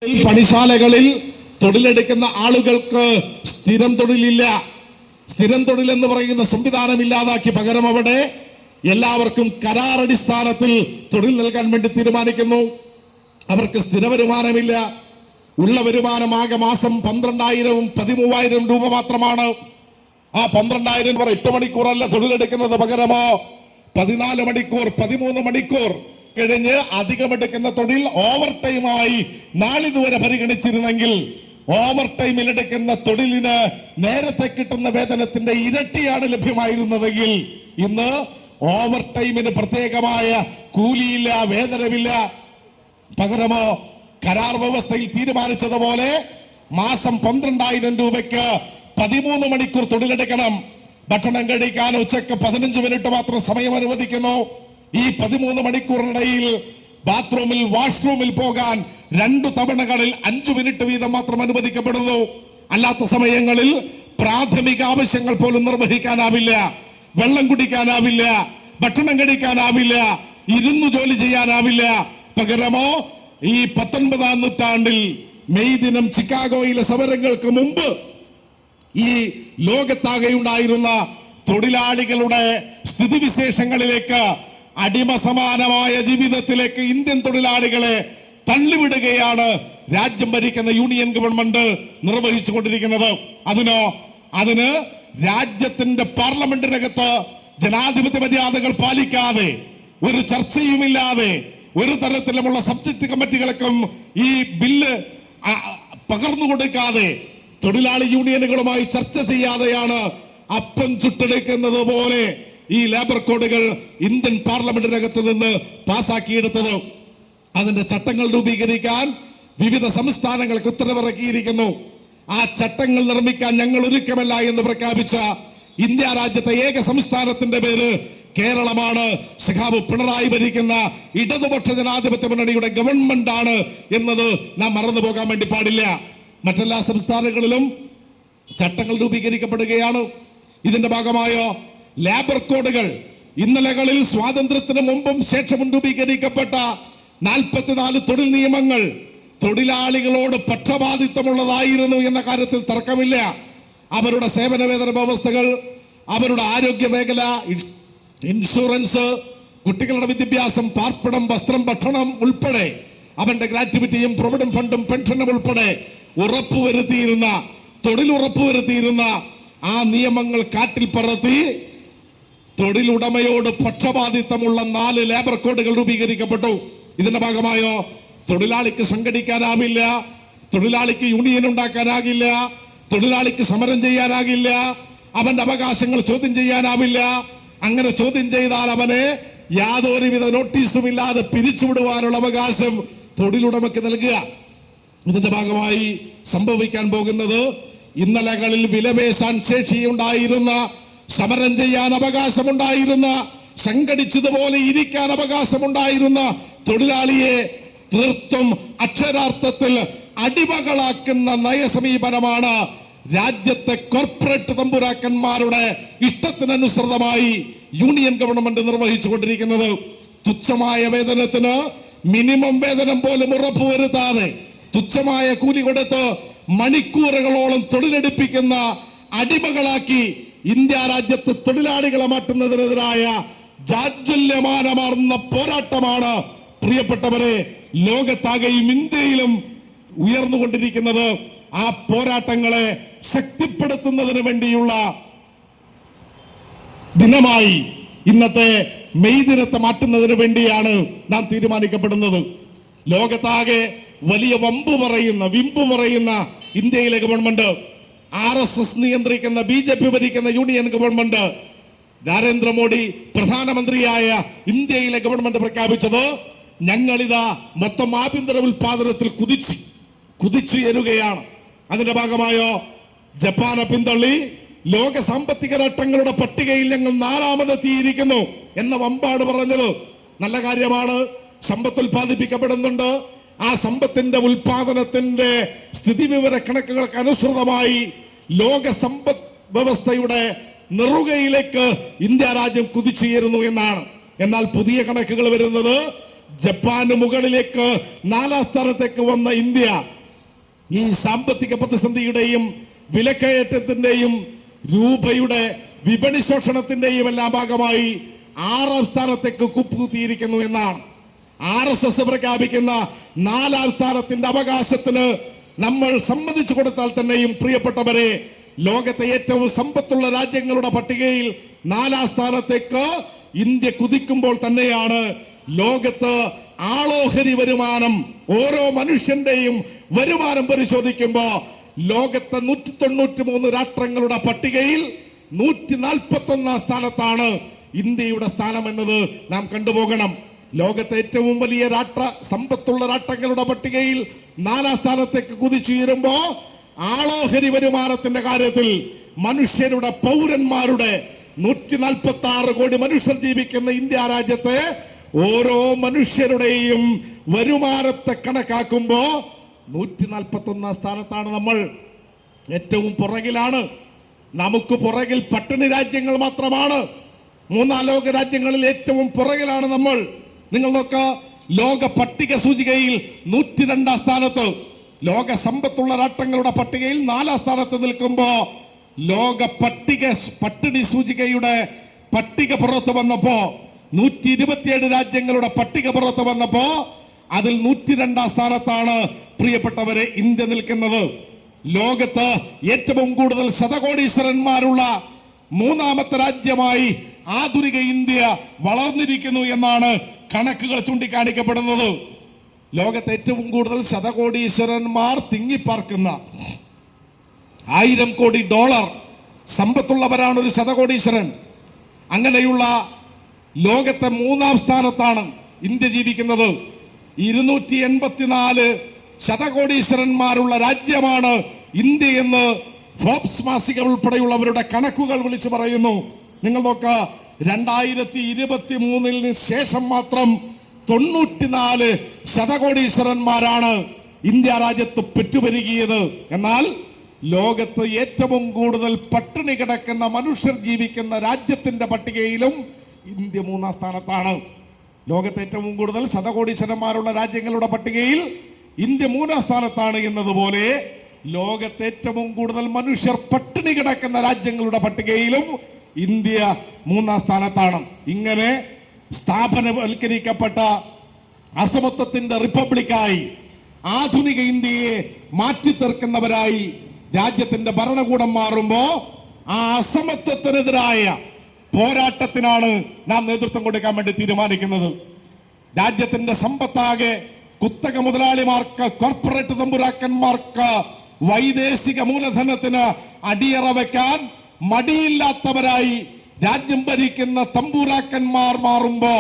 പണിശാലകളിൽ തൊഴിലെടുക്കുന്ന ആളുകൾക്ക് സ്ഥിരം തൊഴിലില്ല. സ്ഥിരം തൊഴിൽ എന്ന് പറയുന്ന സംവിധാനം ഇല്ലാതാക്കി പകരം അവിടെ എല്ലാവർക്കും കരാറടിസ്ഥാനത്തിൽ തൊഴിൽ നൽകാൻ വേണ്ടി തീരുമാനിക്കുന്നു. അവർക്ക് സ്ഥിര വരുമാനമില്ല. ഉള്ള വരുമാനം ആകെ മാസം 12,000-ഉം 13,000 രൂപ മാത്രമാണ്. ആ 12,000 8 മണിക്കൂറല്ല തൊഴിലെടുക്കുന്നത്, പകരമോ 14 മണിക്കൂർ 13 മണിക്കൂർ കഴിഞ്ഞ് അധികമെടുക്കുന്ന തൊഴിൽ ഓവർ ടൈമായി നാളിതുവരെ പരിഗണിച്ചിരുന്നെങ്കിൽ ഓവർ ടൈമിൽ എടുക്കുന്ന തൊഴിലിന് നേരത്തെ കിട്ടുന്ന വേതനത്തിന്റെ ഇരട്ടിയാണ് ലഭ്യമായിരുന്നതെങ്കിൽ ഇന്ന് ഓവർ ടൈമിന് പ്രത്യേകമായ കൂലിയില്ല, വേതനമില്ല. പകരമോ കരാർ വ്യവസ്ഥയിൽ തീരുമാനിച്ചതുപോലെ മാസം 12,000 രൂപയ്ക്ക് 13 മണിക്കൂർ തൊഴിലെടുക്കണം. ഭക്ഷണം കഴിക്കാൻ ഉച്ചക്ക് 15 മിനിറ്റ് മാത്രം സമയം അനുവദിക്കുന്നു. ഈ 13 മണിക്കൂറിനിടയിൽ ബാത്റൂമിൽ വാഷ്റൂമിൽ പോകാൻ 2 തവണകളിൽ 5 മിനിറ്റ് വീതം മാത്രം അനുവദിക്കപ്പെടുന്നു. അല്ലാത്ത സമയങ്ങളിൽ പ്രാഥമിക ആവശ്യങ്ങൾ പോലും നിർവഹിക്കാനാവില്ല, വെള്ളം കുടിക്കാനാവില്ല, ഭക്ഷണം കഴിക്കാനാവില്ല, ഇരുന്ന് ജോലി ചെയ്യാനാവില്ല. പകരമോ ഈ 19-ാം നൂറ്റാണ്ടിൽ മെയ് ദിനം ചിക്കാഗോയിലെ സമരങ്ങൾക്ക് മുമ്പ് ഈ ലോകത്താകെ ഉണ്ടായിരുന്ന തൊഴിലാളികളുടെ സ്ഥിതിവിശേഷങ്ങളിലേക്ക്, അടിമ സമാനമായ ജീവിതത്തിലേക്ക് ഇന്ത്യൻ തൊഴിലാളികളെ തള്ളിവിടുകയാണ് രാജ്യം ഭരിക്കുന്ന യൂണിയൻ ഗവൺമെന്റ് നിർവഹിച്ചു കൊണ്ടിരിക്കുന്നത്. അതിന് രാജ്യത്തിന്റെ പാർലമെന്റിനകത്ത് ജനാധിപത്യ മര്യാദകൾ പാലിക്കാതെ, ഒരു ചർച്ചയുമില്ലാതെ, ഒരു തരത്തിലുമുള്ള സബ്ജക്ട് കമ്മിറ്റികൾക്കും ഈ ബില്ല് പകർന്നു കൊടുക്കാതെ, തൊഴിലാളി യൂണിയനുകളുമായി ചർച്ച ചെയ്യാതെയാണ് അപ്പം ചുട്ടെടുക്കുന്നത് പോലെ ഈ ലേബർ കോഡുകൾ ഇന്ത്യൻ പാർലമെന്റിനകത്ത് നിന്ന് പാസാക്കിയെടുത്തത്. അതിന്റെ ചട്ടങ്ങൾ രൂപീകരിക്കാൻ വിവിധ സംസ്ഥാനങ്ങൾക്ക് ഉത്തരവിറക്കിയിരിക്കുന്നു. ആ ചട്ടങ്ങൾ നിർമ്മിക്കാൻ ഞങ്ങൾ ഒരുക്കമല്ല എന്ന് പ്രഖ്യാപിച്ച ഇന്ത്യ രാജ്യത്തെ ഏക സംസ്ഥാനത്തിന്റെ പേര് കേരളമാണ്. സഖാവ് പിണറായി ഭരിക്കുന്ന ഇടതുപക്ഷ ജനാധിപത്യ മുന്നണിയുടെ ഗവൺമെന്റ് ആണ് എന്നത് നാം മറന്നു പോകാൻ വേണ്ടി പാടില്ല. മറ്റെല്ലാ സംസ്ഥാനങ്ങളിലും ചട്ടങ്ങൾ രൂപീകരിക്കപ്പെടുകയാണ്. ഇതിന്റെ ഭാഗമായോ ലേബർ കോഡുകൾ ഇന്നലകളിൽ സ്വാതന്ത്ര്യത്തിന് മുമ്പും ശേഷവും രൂപീകരിക്കപ്പെട്ട 44 തൊഴിൽ നിയമങ്ങൾ തൊഴിലാളികളോട് പക്ഷപാതിത്വമുള്ളതായിരുന്നു എന്ന കാര്യത്തിൽ തർക്കമില്ല. അവരുടെ സേവന വേതന വ്യവസ്ഥകൾ, അവരുടെ ആരോഗ്യ മേഖല, ഇൻഷുറൻസ്, കുട്ടികളുടെ വിദ്യാഭ്യാസം, പാർപ്പിടം, വസ്ത്രം, ഭക്ഷണം ഉൾപ്പെടെ അവന്റെ ഗ്രാറ്റുവിറ്റിയും പ്രൊവിഡന്റ് ഫണ്ടും പെൻഷനും ഉൾപ്പെടെ തൊഴിലുറപ്പുവരുത്തിയിരുന്ന ആ നിയമങ്ങൾ കാറ്റിൽ പറത്തി തൊഴിലുടമയോട് പക്ഷപാതിത്വമുള്ള 4 ലേബർ കോഡുകൾ രൂപീകരിക്കപ്പെട്ടു. ഇതിന്റെ ഭാഗമായോ തൊഴിലാളിക്ക് സംഘടിക്കാനാവില്ല, തൊഴിലാളിക്ക് യൂണിയൻ ഉണ്ടാക്കാനാകില്ല, തൊഴിലാളിക്ക് സമരം ചെയ്യാനാകില്ല, അവന്റെ അവകാശങ്ങൾ ചോദ്യം ചെയ്യാനാവില്ല. അങ്ങനെ ചോദ്യം ചെയ്താൽ അവനെ യാതൊരുവിധ നോട്ടീസും ഇല്ലാതെ പിരിച്ചുവിടുവാനുള്ള അവകാശം തൊഴിലുടമയ്ക്ക് നൽകുക. ഇതിന്റെ ഭാഗമായി സംഭവിക്കാൻ പോകുന്നത് ഇന്നലകളിൽ വിലപേശാൻ ശേഷിയുണ്ടായിരുന്ന, സമരം ചെയ്യാൻ അവകാശമുണ്ടായിരുന്ന, സംഘടിച്ചതുപോലെ ഇരിക്കാൻ അവകാശമുണ്ടായിരുന്ന തൊഴിലാളിയെ തീർത്തും അക്ഷരാർത്ഥത്തിൽ അടിമകളാക്കുന്ന നയസമീപനമാണ് രാജ്യത്തെ കോർപ്പറേറ്റ് തമ്പുരാക്കന്മാരുടെ ഇഷ്ടത്തിനനുസൃതമായി യൂണിയൻ ഗവൺമെന്റ് നിർവഹിച്ചു കൊണ്ടിരിക്കുന്നത്. തുച്ഛമായ വേതനത്തിന് മിനിമം വേതനം പോലും ഉറപ്പുവരുത്താതെ, തുച്ഛമായ കൂലി കൊടുത്ത് മണിക്കൂറുകളോളം തൊഴിലെടുപ്പിക്കുന്ന അടിമകളാക്കി ഇന്ത്യ രാജ്യത്ത് തൊഴിലാളികളെ മാറ്റുന്നതിനെതിരായ ജാജ്വല്യമാനമാർന്ന പോരാട്ടമാണ് പ്രിയപ്പെട്ടവരെ ലോകത്താകെയും ഇന്ത്യയിലും ഉയർന്നുകൊണ്ടിരിക്കുന്നത്. ആ പോരാട്ടങ്ങളെ ശക്തിപ്പെടുത്തുന്നതിന് വേണ്ടിയുള്ള ദിനമായി ഇന്നത്തെ മെയ് ദിനത്തെ മാറ്റുന്നതിന് വേണ്ടിയാണ് നാം തീരുമാനിക്കപ്പെടുന്നത്. ലോകത്താകെ വലിയ വിമ്പ് പറയുന്ന ഇന്ത്യയിലെ ഗവൺമെന്റ്, RSS നിയന്ത്രിക്കുന്ന BJP ഭരിക്കുന്ന യൂണിയൻ ഗവൺമെന്റ്, നരേന്ദ്രമോദി പ്രധാനമന്ത്രിയായ ഇന്ത്യയിലെ ഗവൺമെന്റ് പ്രഖ്യാപിച്ചത് ഞങ്ങളിതാ മൊത്തം ആഭ്യന്തര ഉൽപാദനത്തിൽ കുതിച്ചുയരുകയാണ്. അതിന്റെ ഭാഗമായോ ജപ്പാനെ പിന്തള്ളി ലോക സാമ്പത്തിക രാഷ്ട്രങ്ങളുടെ പട്ടികയിൽ ഞങ്ങൾ 4ാമതെത്തിയിരിക്കുന്നു എന്ന വമ്പാണ് പറഞ്ഞത്. നല്ല കാര്യമാണ്. സമ്പത്ത് ഉൽപ്പാദിപ്പിക്കപ്പെടുന്നുണ്ട്. ആ സമ്പത്തിന്റെ ഉൽപാദനത്തിന്റെ സ്ഥിതിവിവര കണക്കുകൾക്ക് അനുസൃതമായി ലോക സമ്പദ് വ്യവസ്ഥയുടെ നെറുകയിലേക്ക് ഇന്ത്യ രാജ്യം കുതിച്ചുയരുന്നു എന്നാണ്. എന്നാൽ പുതിയ കണക്കുകൾ വരുന്നത് ജപ്പാന് മുകളിലേക്ക് 4ാം സ്ഥാനത്തേക്ക് വന്ന ഇന്ത്യ ഈ സാമ്പത്തിക പ്രതിസന്ധിയുടെയും വിലക്കയറ്റത്തിന്റെയും രൂപയുടെ വിപണി ശോഷണത്തിന്റെയും എല്ലാം ഭാഗമായി 6ാം സ്ഥാനത്തേക്ക് കുപ്പുകുത്തിയിരിക്കുന്നു എന്നാണ്. RSS പ്രഖ്യാപിക്കുന്ന 4ാം സ്ഥാനത്തിന്റെ അവകാശത്തിന് നമ്മൾ സമ്മതിച്ചു കൊടുത്താൽ തന്നെയും പ്രിയപ്പെട്ടവരെ, ലോകത്തെ ഏറ്റവും സമ്പത്തുള്ള രാജ്യങ്ങളുടെ പട്ടികയിൽ 4ാം സ്ഥാനത്തേക്ക് ഇന്ത്യ കുതിക്കുമ്പോൾ തന്നെയാണ് ലോകത്ത് ആളോഹരി വരുമാനം, ഓരോ മനുഷ്യന്റെയും വരുമാനം പരിശോധിക്കുമ്പോൾ ലോകത്തെ 193 രാഷ്ട്രങ്ങളുടെ പട്ടികയിൽ 141ാം സ്ഥാനത്താണ് ഇന്ത്യയുടെ സ്ഥാനം എന്നത് നാം കണ്ടുപോകണം. ലോകത്തെ ഏറ്റവും വലിയ സമ്പത്തുള്ള രാഷ്ട്രങ്ങളുടെ പട്ടികയിൽ 4ാം സ്ഥാനത്തേക്ക് കുതിച്ചുയരുമ്പോ ആളോഹരി വരുമാനത്തിന്റെ കാര്യത്തിൽ മനുഷ്യരുടെ പൗരന്മാരുടെ 146 കോടി മനുഷ്യർ ജീവിക്കുന്ന ഇന്ത്യ രാജ്യത്തെ ഓരോ മനുഷ്യരുടെയും വരുമാനത്തെ കണക്കാക്കുമ്പോ 141ാം സ്ഥാനത്താണ് നമ്മൾ. ഏറ്റവും പുറകിലാണ്. നമുക്ക് പുറകിൽ പട്ടിണി രാജ്യങ്ങൾ മാത്രമാണ്. 3 ലോക രാജ്യങ്ങളിൽ ഏറ്റവും പുറകിലാണ് നമ്മൾ. നിങ്ങൾ നോക്ക, ലോക പട്ടിക സൂചികയിൽ 102ാം സ്ഥാനത്ത്, ലോക സമ്പത്തുള്ള രാഷ്ട്രങ്ങളുടെ പട്ടികയിൽ 4ാം സ്ഥാനത്ത് നിൽക്കുമ്പോ ലോക പട്ടിണി സൂചികയുടെ പട്ടിക പുറത്ത് വന്നപ്പോ 127 രാജ്യങ്ങളുടെ പട്ടിക പുറത്ത് വന്നപ്പോ അതിൽ 102ാം സ്ഥാനത്താണ് പ്രിയപ്പെട്ടവരെ ഇന്ത്യ നിൽക്കുന്നത്. ലോകത്ത് ഏറ്റവും കൂടുതൽ ശതകോടീശ്വരന്മാരുള്ള 3ാമത്തെ രാജ്യമായി ആധുനിക ഇന്ത്യ വളർന്നിരിക്കുന്നു എന്നാണ് കണക്കുകൾ ചൂണ്ടിക്കാണിക്കപ്പെടുന്നത്. ലോകത്തെ ഏറ്റവും കൂടുതൽ ശതകോടീശ്വരന്മാർ തിങ്ങിപ്പാർക്കുന്ന $1000 കോടി സമ്പത്തുള്ളവരാണ് ഒരു ശതകോടീശ്വരൻ. അങ്ങനെയുള്ള ലോകത്തെ 3ാം സ്ഥാനത്താണ് ഇന്ത്യ ജീവിക്കുന്നത്. 284 ശതകോടീശ്വരന്മാരുള്ള രാജ്യമാണ് ഇന്ത്യ എന്ന് ഫോബ്സ് മാസിക ഉൾപ്പെടെയുള്ളവരുടെ കണക്കുകൾ വിളിച്ചു പറയുന്നു. നിങ്ങൾ നോക്ക, 2023 ശേഷം മാത്രം 94 ശതകോടീശ്വരന്മാരാണ് ഇന്ത്യ രാജ്യത്ത് പെറ്റുപെരുകിയത്. എന്നാൽ ലോകത്ത് ഏറ്റവും കൂടുതൽ പട്ടിണി കിടക്കുന്ന മനുഷ്യർ ജീവിക്കുന്ന രാജ്യത്തിന്റെ പട്ടികയിലും ഇന്ത്യ 3ാം സ്ഥാനത്താണ്. ലോകത്തെ ഏറ്റവും കൂടുതൽ ശതകോടീശ്വരന്മാരുള്ള രാജ്യങ്ങളുടെ പട്ടികയിൽ ഇന്ത്യ 3ാം സ്ഥാനത്താണ് എന്നതുപോലെ ലോകത്തെ ഏറ്റവും കൂടുതൽ മനുഷ്യർ പട്ടിണി കിടക്കുന്ന രാജ്യങ്ങളുടെ പട്ടികയിലും ഇന്ത്യ 3ാം സ്ഥാനത്താണ്. ഇങ്ങനെ സ്ഥാപനവൽക്കരിക്കപ്പെട്ട അസമത്വത്തിന്റെ റിപ്പബ്ലിക്കായി ആധുനിക ഇന്ത്യയെ മാറ്റിത്തീർക്കുന്നവരായി രാജ്യത്തിന്റെ ഭരണകൂടം മാറുമ്പോ ആ അസമത്വത്തിനെതിരായ പോരാട്ടത്തിനാണ് നാം നേതൃത്വം കൊടുക്കാൻ വേണ്ടി തീരുമാനിക്കുന്നത്. രാജ്യത്തിന്റെ സമ്പത്താകെ കുത്തക മുതലാളിമാർക്ക്, കോർപ്പറേറ്റ് തമ്പുരാക്കന്മാർക്ക്, വൈദേശിക മൂലധനത്തിന് അടിയറ വെക്കാൻ മടിയില്ലാത്തവരായി രാജ്യം ഭരിക്കുന്ന തമ്പുരാക്കന്മാർ മാറുമ്പോ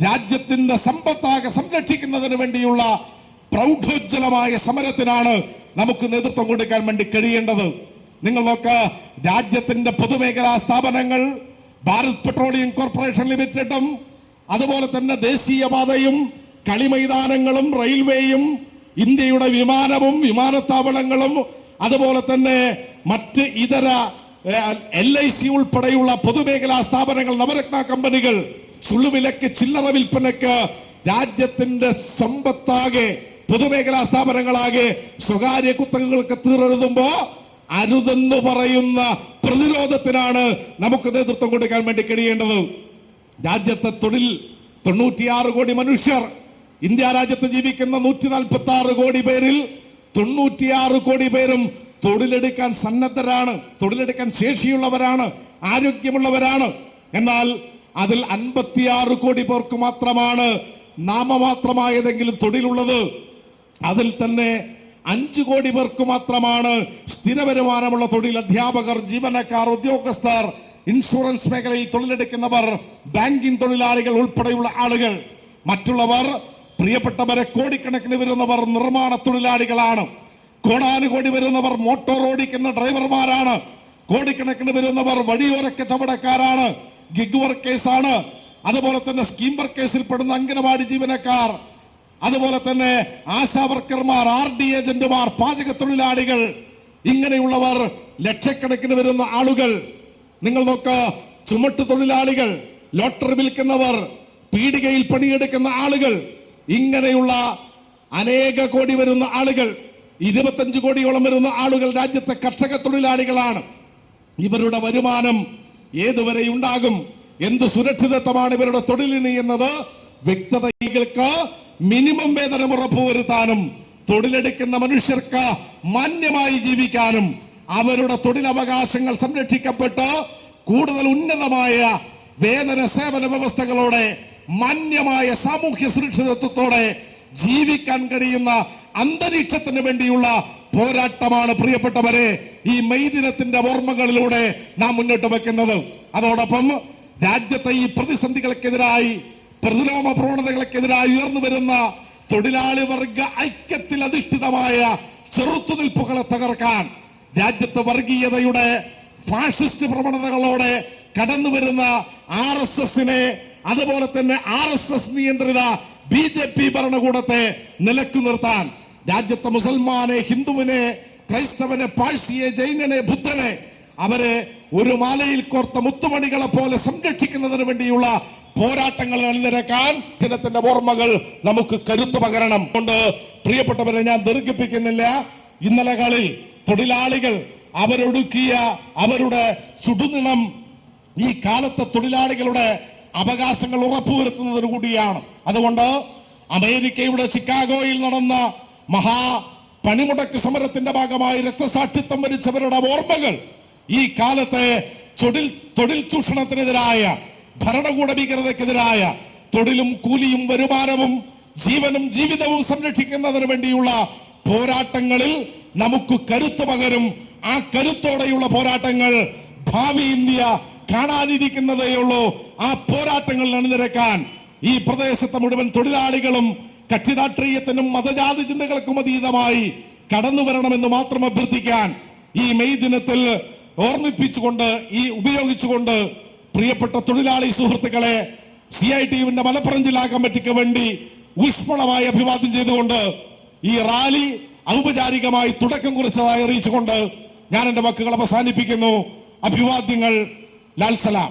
രാജ്യത്തിന്റെ സമ്പത്താകെ സംരക്ഷിക്കുന്നതിന് വേണ്ടിയുള്ള പ്രൗഢോജ്വലമായ സമരത്തിനാണ് നമുക്ക് നേതൃത്വം കൊടുക്കാൻ വേണ്ടി കഴിയേണ്ടത്. നിങ്ങൾ നോക്ക്, രാജ്യത്തിന്റെ പൊതുമേഖലാ സ്ഥാപനങ്ങൾ, ഭാരത് പെട്രോളിയം കോർപ്പറേഷൻ ലിമിറ്റഡും അതുപോലെ തന്നെ ദേശീയപാതയും കളിമൈതാനങ്ങളും റെയിൽവേയും ഇന്ത്യയുടെ വിമാനവും വിമാനത്താവളങ്ങളും അതുപോലെ തന്നെ മറ്റ് ഇതര LIC ഉൾപ്പെടെയുള്ള പൊതുമേഖലാ സ്ഥാപനങ്ങൾ, നവരത്ന കമ്പനികൾ, ചുള്ളുവിലക്ക് ചില്ലറ വിൽപ്പനക്ക് രാജ്യത്തിന്റെ സമ്പത്താകെ പൊതുമേഖലാ സ്ഥാപനങ്ങളാകെ സ്വകാര്യ കുത്തകകൾക്ക് തീരെഴുതുമ്പോ അരുതെന്ന് പറയുന്ന പ്രതിരോധത്തിനാണ് നമുക്ക് നേതൃത്വം കൊടുക്കാൻ വേണ്ടി കഴിയേണ്ടത്. രാജ്യത്തെ 96 കോടി മനുഷ്യർ, ഇന്ത്യ രാജ്യത്ത് ജീവിക്കുന്ന 146 കോടി പേരിൽ 96 കോടി പേരും തൊഴിലെടുക്കാൻ സന്നദ്ധരാണ്, തൊഴിലെടുക്കാൻ ശേഷിയുള്ളവരാണ്, ആരോഗ്യമുള്ളവരാണ്. എന്നാൽ അതിൽ 56 കോടി പേർക്ക് മാത്രമാണ് നാമമാത്രമായതെങ്കിലും തൊഴിലുള്ളത്. അതിൽ തന്നെ 5 കോടി പേർക്ക് മാത്രമാണ് സ്ഥിര വരുമാനമുള്ള തൊഴിൽ. അധ്യാപകർ, ജീവനക്കാർ, ഉദ്യോഗസ്ഥർ, ഇൻഷുറൻസ് മേഖലയിൽ തൊഴിലെടുക്കുന്നവർ, ബാങ്കിംഗ് തൊഴിലാളികൾ ഉൾപ്പെടെയുള്ള ആളുകൾ. മറ്റുള്ളവർ പ്രിയപ്പെട്ടവരെ കോടിക്കണക്കിന് വരുന്നവർ നിർമ്മാണ തൊഴിലാളികളാണ്. കോടാനുകോടി വരുന്നവർ മോട്ടോർ ഓടിക്കുന്ന ഡ്രൈവർമാരാണ്. കോടിക്കണക്കിന് വരുന്നവർ വഴിയോര കച്ചവടക്കാരാണ്, ഗിഗ് വർക്കേഴ്സാണ്. അതുപോലെ തന്നെ സ്കീം വർക്കേഴ്സിൽ പെടുന്ന അംഗനവാടി ജീവനക്കാർ, അതുപോലെ തന്നെ ആശാ വർക്കർമാർ, RD ഏജന്റുമാർ, പാചക തൊഴിലാളികൾ, ഇങ്ങനെയുള്ളവർ ലക്ഷക്കണക്കിന് വരുന്ന ആളുകൾ. നിങ്ങൾ നോക്ക്, ചുമട്ട് തൊഴിലാളികൾ, ലോട്ടറി വിൽക്കുന്നവർ, പീടികയിൽ പണിയെടുക്കുന്ന ആളുകൾ, ഇങ്ങനെയുള്ള അനേക കോടി വരുന്ന ആളുകൾ, 25 കോടിയോളം വരുന്ന ആളുകൾ രാജ്യത്തെ കർഷക തൊഴിലാളികളാണ്. ഇവരുടെ വരുമാനം ഏതുവരെ ഉണ്ടാകും, എന്ത് സുരക്ഷിതത്വമാണ് ഇവരുടെ തൊഴിലിന് എന്നത് വ്യക്തതകൾക്ക് മിനിമം വേതനം ഉറപ്പുവരുത്താനും തൊഴിലെടുക്കുന്ന മനുഷ്യർക്ക് മാന്യമായി ജീവിക്കാനും അവരുടെ തൊഴിലവകാശങ്ങൾ സംരക്ഷിക്കപ്പെട്ട് കൂടുതൽ ഉന്നതമായ വേതന സേവന വ്യവസ്ഥകളോടെ മാന്യമായ സാമൂഹ്യ സുരക്ഷിതത്വത്തോടെ ജീവിക്കാൻ കഴിയുന്ന അന്തരീക്ഷത്തിന് വേണ്ടിയുള്ള പോരാട്ടമാണ് പ്രിയപ്പെട്ടവരെ ഈ മെയ് ദിനത്തിന്റെ ഓർമ്മകളിലൂടെ നാം മുന്നോട്ട് വെക്കുന്നത്. അതോടൊപ്പം രാജ്യത്തെ ഈ പ്രതിസന്ധികൾക്കെതിരായി, പ്രതിലോമ പ്രവണതകൾക്കെതിരായി ഉയർന്നു വരുന്ന തൊഴിലാളി വർഗ ഐക്യത്തിൽ അധിഷ്ഠിതമായ ചെറുത്തുനിൽപ്പുകളെ തകർക്കാൻ, രാജ്യത്ത് വർഗീയതയുടെ ഫാഷിസ്റ്റ് പ്രവണതകളോടെ കടന്നു വരുന്ന RSSനെ, അതുപോലെ തന്നെ RSS നിയന്ത്രിത BJP ഭരണകൂടത്തെ നിലക്കു നിർത്താൻ, രാജ്യത്തെ മുസൽമാനെ, ഹിന്ദുവിനെ, ക്രൈസ്തവനെ, പാഴ്സിയെ, ജൈനനെ, ബുദ്ധനെ അവരെ ഒരു മാലയിൽ കോർത്ത മുത്തുമണികളെ പോലെ സംരക്ഷിക്കുന്നതിന് വേണ്ടിയുള്ള പോരാട്ടങ്ങൾ അണിനിരക്കാൻ ദിനത്തിന്റെ ഓർമ്മകൾ നമുക്ക് കരുത്തു പകരണം. കൊണ്ട് പ്രിയപ്പെട്ടവരെ, ഞാൻ ദീർഘിപ്പിക്കുന്നില്ല. ഇന്നലകളിൽ തൊഴിലാളികൾ അവരൊടുക്കിയ അവരുടെ ചുടുനിണം ഈ കാലത്തെ തൊഴിലാളികളുടെ അവകാശങ്ങൾ ഉറപ്പുവരുത്തുന്നതിന് കൂടിയാണ്. അതുകൊണ്ട് അമേരിക്കയുടെ ചിക്കാഗോയിൽ നടന്ന മഹാ പണിമുടക്ക് സമരത്തിന്റെ ഭാഗമായി രക്തസാക്ഷിത്വം വരിച്ചവരുടെ ഓർമ്മകൾ ഈ കാലത്തെ തൊഴിൽ ചൂഷണത്തിനെതിരായ, ഭരണകൂട ഭീകരതയ്ക്കെതിരായ, തൊഴിലും കൂലിയും വരുമാനവും ജീവനും ജീവിതവും സംരക്ഷിക്കുന്നതിന് വേണ്ടിയുള്ള പോരാട്ടങ്ങളിൽ നമുക്ക് കരുത്തു പകരും. ആ കരുത്തോടെയുള്ള പോരാട്ടങ്ങൾ ഭാവി ഇന്ത്യ കാണാനിരിക്കുന്നതേയുള്ളൂ. ആ പോരാട്ടങ്ങളിൽ അണിനിരക്കാൻ ഈ പ്രദേശത്തെ മുഴുവൻ തൊഴിലാളികളും കക്ഷി രാഷ്ട്രീയത്തിനും മതജാതി ചിന്തകൾക്കും അതീതമായി കടന്നു വരണമെന്ന് മാത്രം അഭ്യർത്ഥിക്കാൻ ഈ മെയ് ദിനത്തിൽ ഓർമ്മിപ്പിച്ചുകൊണ്ട്, ഉപയോഗിച്ചുകൊണ്ട് പ്രിയപ്പെട്ട തൊഴിലാളി സുഹൃത്തുക്കളെ CITUവിന്റെ മലപ്പുറം ജില്ലാ കമ്മിറ്റിക്ക് വേണ്ടി ഊഷ്മളമായി അഭിവാദ്യം ചെയ്തുകൊണ്ട് ഈ റാലി ഔപചാരികമായി തുടക്കം കുറിച്ചതായി അറിയിച്ചുകൊണ്ട് ഞാൻ എന്റെ വാക്കുകൾ അവസാനിപ്പിക്കുന്നു. അഭിവാദ്യങ്ങൾ. ലാൽ സലാം.